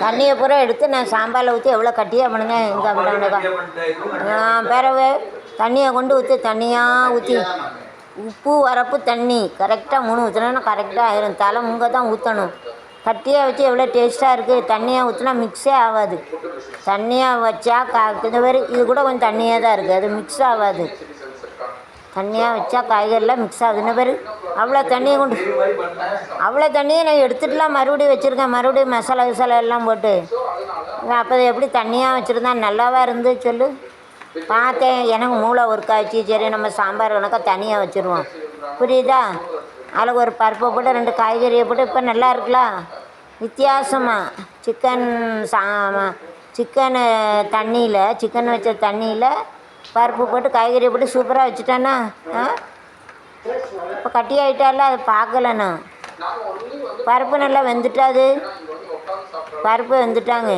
தண்ணியை பூரா எடுத்து நான் சாம்பாரில் ஊற்றி எவ்வளோ கட்டியாக பண்ணுங்க இங்கே அப்படின்னாக்கா பிறகு தண்ணியை கொண்டு ஊற்றி தண்ணியாக ஊற்றி உப்பு வரப்பு தண்ணி கரெக்டாக 3 ஊற்றினா கரெக்டாக ஆயிரும். தலை முங்க தான் ஊற்றணும். கட்டியாக வச்சு எவ்வளோ டேஸ்ட்டாக இருக்குது. தண்ணியாக ஊற்றினா மிக்ஸே ஆகாது. தண்ணியாக வச்சா இந்த மாதிரி இது கூட கொஞ்சம் தண்ணியாக தான் இருக்குது, அது மிக்ஸ் ஆகாது. தண்ணியாக வச்சா காய்கறிலாம் மிக்ஸ் ஆகுது. இந்த பேர் அவ்வளோ தண்ணியை கொண்டு அவ்வளோ தண்ணியை நான் எடுத்துகிட்டுலாம் மறுபடியும் வச்சுருக்கேன். மறுபடியும் மசாலா கிசாலா எல்லாம் போட்டு அப்போ எப்படி தண்ணியாக வச்சுருந்தா நல்லாவா இருந்து சொல்லு. பார்த்தேன், எனக்கு மூளை ஒர்க் ஆச்சு. சரி நம்ம சாம்பார் கணக்கா தனியாக வச்சுருவோம், புரியுதா? அதில் ஒரு பருப்பை போட்டு 2 காய்கறியை போட்டு இப்போ நல்லா இருக்கலாம். வித்தியாசமாக சிக்கனு தண்ணியில் சிக்கன் வச்ச தண்ணியில் பருப்பு போட்டு காய்கறியை போட்டு சூப்பராக வச்சுட்டானா. இப்போ கட்டி ஆகிட்டால அதை பார்க்கலண்ணா. பருப்பு நல்லா வெந்துட்டாது. பருப்பு வெந்துட்டாங்க.